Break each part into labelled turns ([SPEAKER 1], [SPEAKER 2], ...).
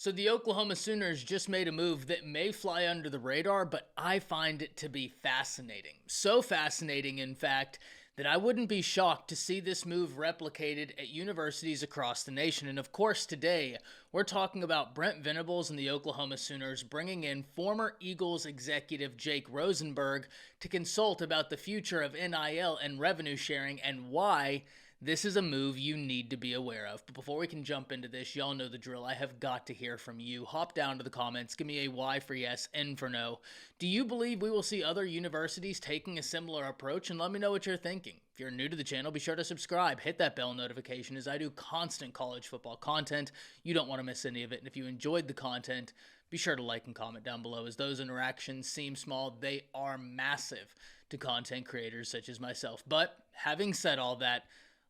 [SPEAKER 1] So the Oklahoma Sooners just made a move that may fly under the radar, but I find it to be fascinating. So fascinating, in fact, that I wouldn't be shocked to see this move replicated at universities across the nation. And of course, today, we're talking about Brent Venables and the Oklahoma Sooners bringing in former Eagles executive Jake Rosenberg to consult about the future of NIL and revenue sharing and why this is a move you need to be aware of. But before we can jump into this, y'all know the drill. I have got to hear from you. Hop down to the comments. Give me a Y for yes, N for no. Do you believe we will see other universities taking a similar approach? And let me know what you're thinking. If you're new to the channel, be sure to subscribe. Hit that bell notification as I do constant college football content. You don't want to miss any of it. And if you enjoyed the content, be sure to like and comment down below, as those interactions seem small. They are massive to content creators such as myself. But having said all that,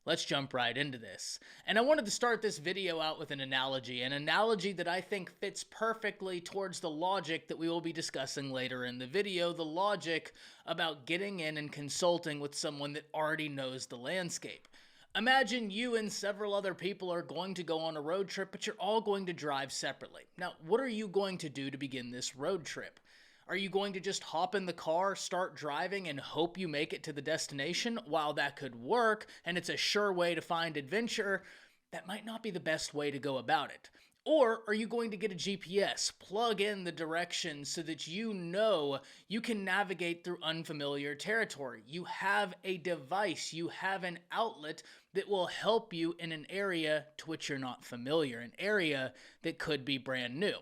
[SPEAKER 1] let's jump right into this. And I wanted to start this video out with an analogy that I think fits perfectly towards the logic that we will be discussing later in the video, the logic about getting in and consulting with someone that already knows the landscape. Imagine you and several other people are going to go on a road trip, but you're all going to drive separately. Now, what are you going to do to begin this road trip? Are you going to just hop in the car, start driving, and hope you make it to the destination? While that could work, and it's a sure way to find adventure, that might not be the best way to go about it. Or are you going to get a GPS, plug in the directions so that you know you can navigate through unfamiliar territory? You have a device, you have an outlet that will help you in an area to which you're not familiar, an area that could be brand new.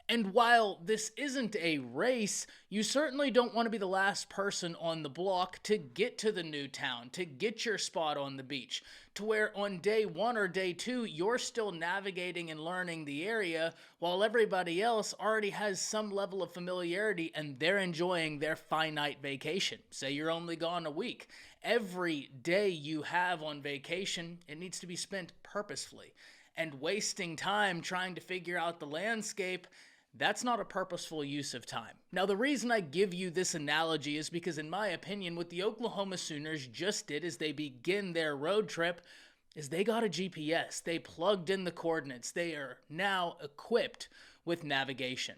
[SPEAKER 1] And while this isn't a race, you certainly don't want to be the last person on the block to get to the new town, to get your spot on the beach, to where on day one or day two, you're still navigating and learning the area while everybody else already has some level of familiarity and they're enjoying their finite vacation. Say you're only gone a week. Every day you have on vacation, it needs to be spent purposefully. And wasting time trying to figure out the landscape, that's not a purposeful use of time. Now, the reason I give you this analogy is because, in my opinion, what the Oklahoma Sooners just did as they begin their road trip is they got a GPS. They plugged in the coordinates. They are now equipped with navigation.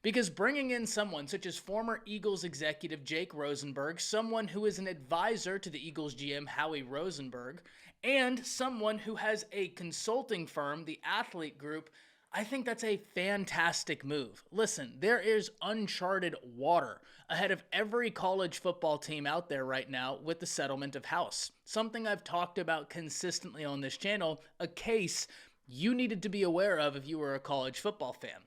[SPEAKER 1] Because bringing in someone such as former Eagles executive Jake Rosenberg, someone who is an advisor to the Eagles GM Howie Rosenberg, and someone who has a consulting firm, the Athlete Group, I think that's a fantastic move. Listen, there is uncharted water ahead of every college football team out there right now with the settlement of house. Something I've talked about consistently on this channel, a case you needed to be aware of if you were a college football fan.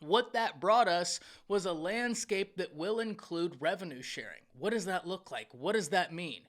[SPEAKER 1] What that brought us was a landscape that will include revenue sharing. What does that look like? What does that mean?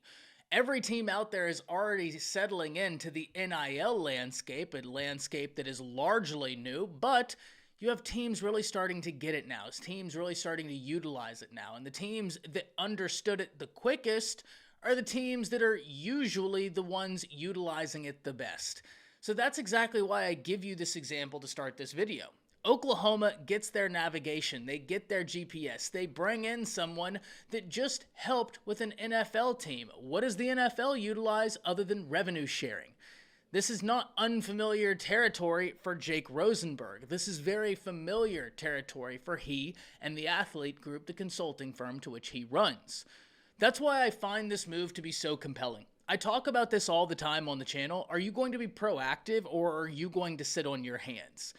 [SPEAKER 1] Every team out there is already settling into the NIL landscape, a landscape that is largely new, but you have teams really starting to get it now. Teams really starting to utilize it now. And the teams that understood it the quickest are the teams that are usually the ones utilizing it the best. So that's exactly why I give you this example to start this video. Oklahoma gets their navigation, they get their GPS, they bring in someone that just helped with an NFL team. What does the NFL utilize other than revenue sharing? This is not unfamiliar territory for Jake Rosenberg. This is very familiar territory for he and the Athlete Group, the consulting firm to which he runs. That's why I find this move to be so compelling. I talk about this all the time on the channel. Are you going to be proactive or are you going to sit on your hands?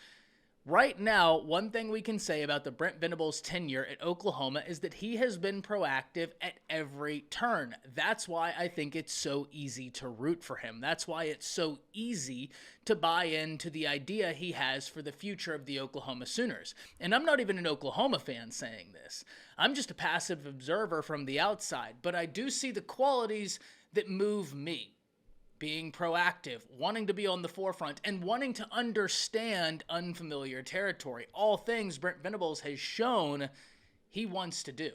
[SPEAKER 1] Right now, one thing we can say about the Brent Venables tenure at Oklahoma is that he has been proactive at every turn. That's why I think it's so easy to root for him. That's why it's so easy to buy into the idea he has for the future of the Oklahoma Sooners. And I'm not even an Oklahoma fan saying this. I'm just a passive observer from the outside, but I do see the qualities that move me. Being proactive, wanting to be on the forefront, and wanting to understand unfamiliar territory. All things Brent Venables has shown he wants to do.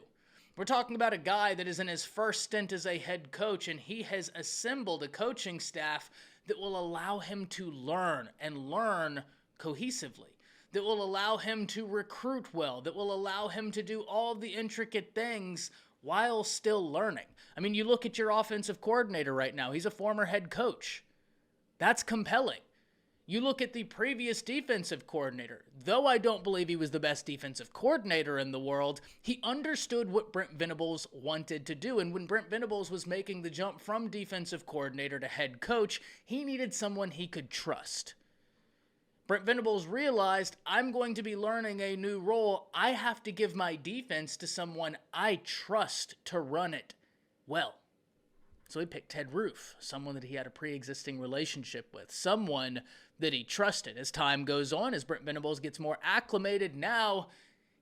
[SPEAKER 1] We're talking about a guy that is in his first stint as a head coach, and he has assembled a coaching staff that will allow him to learn and learn cohesively, that will allow him to recruit well, that will allow him to do all the intricate things while still learning. I mean, you look at your offensive coordinator right now. He's a former head coach. That's compelling. You look at the previous defensive coordinator. Though I don't believe he was the best defensive coordinator in the world, he understood what Brent Venables wanted to do. And when Brent Venables was making the jump from defensive coordinator to head coach, he needed someone he could trust. Brent Venables realized, I'm going to be learning a new role. I have to give my defense to someone I trust to run it well. So he picked Ted Roof, someone that he had a pre-existing relationship with, someone that he trusted. As time goes on, as Brent Venables gets more acclimated, now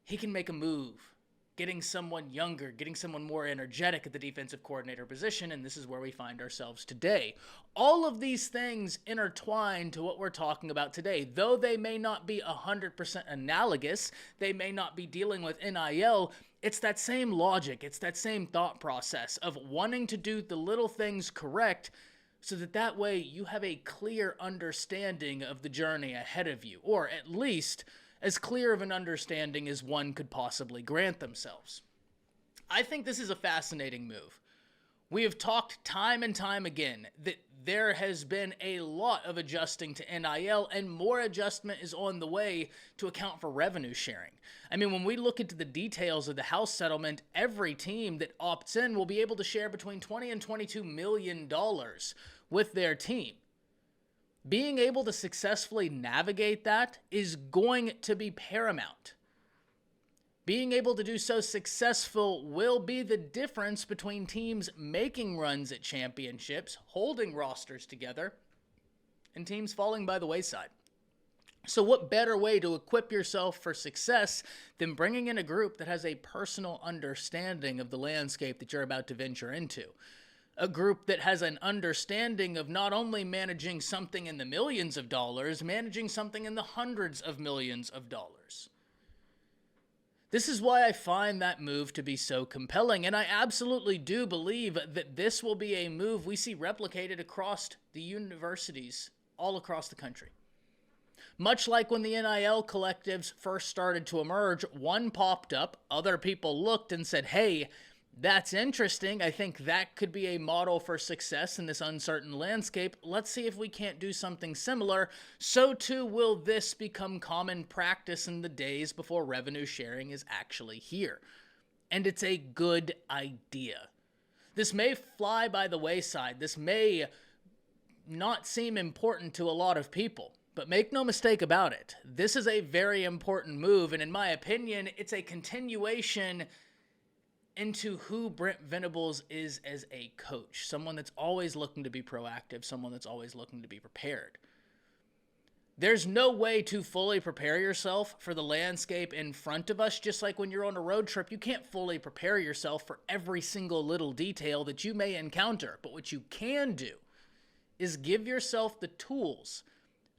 [SPEAKER 1] he can make a move, getting someone younger, getting someone more energetic at the defensive coordinator position, and this is where we find ourselves today. All of these things intertwine to what we're talking about today. Though they may not be 100% analogous, they may not be dealing with NIL, it's that same logic, it's that same thought process of wanting to do the little things correct so that way you have a clear understanding of the journey ahead of you, or at least as clear of an understanding as one could possibly grant themselves. I think this is a fascinating move. We have talked time and time again that there has been a lot of adjusting to NIL, and more adjustment is on the way to account for revenue sharing. I mean, when we look into the details of the House settlement, every team that opts in will be able to share between $20 and $22 million with their team. Being able to successfully navigate that is going to be paramount. Being able to do so successful will be the difference between teams making runs at championships, holding rosters together, and teams falling by the wayside. So what better way to equip yourself for success than bringing in a group that has a personal understanding of the landscape that you're about to venture into? A group that has an understanding of not only managing something in the millions of dollars, managing something in the hundreds of millions of dollars. This is why I find that move to be so compelling, and I absolutely do believe that this will be a move we see replicated across the universities all across the country. Much like when the NIL collectives first started to emerge, one popped up, other people looked and said, hey, that's interesting. I think that could be a model for success in this uncertain landscape. Let's see if we can't do something similar. So too will this become common practice in the days before revenue sharing is actually here. And it's a good idea. This may fly by the wayside. This may not seem important to a lot of people. But make no mistake about it. This is a very important move. And in my opinion, it's a continuation into who Brent Venables is as a coach. Someone that's always looking to be proactive, someone that's always looking to be prepared. There's no way to fully prepare yourself for the landscape in front of us. Just like when you're on a road trip, you can't fully prepare yourself for every single little detail that you may encounter. But what you can do is give yourself the tools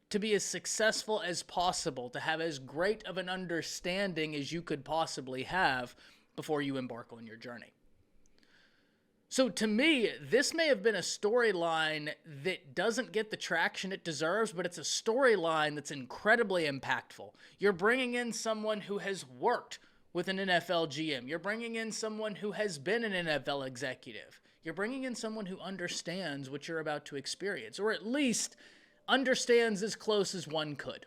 [SPEAKER 1] to be as successful as possible, to have as great of an understanding as you could possibly have before you embark on your journey. So to me, this may have been a storyline that doesn't get the traction it deserves, but it's a storyline that's incredibly impactful. You're bringing in someone who has worked with an NFL GM. You're bringing in someone who has been an NFL executive. You're bringing in someone who understands what you're about to experience, or at least understands as close as one could.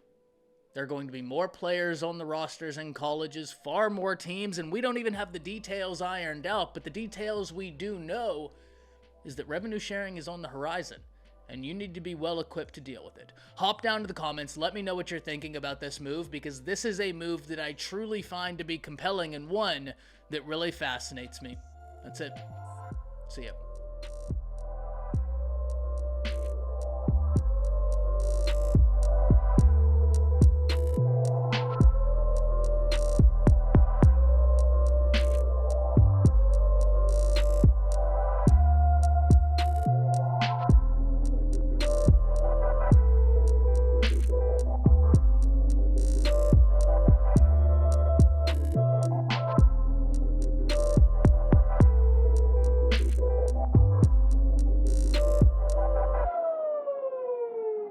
[SPEAKER 1] There are going to be more players on the rosters in colleges, far more teams, and we don't even have the details ironed out, but the details we do know is that revenue sharing is on the horizon, and you need to be well equipped to deal with it. Hop down to the comments, let me know what you're thinking about this move, because this is a move that I truly find to be compelling and one that really fascinates me. That's it. See ya.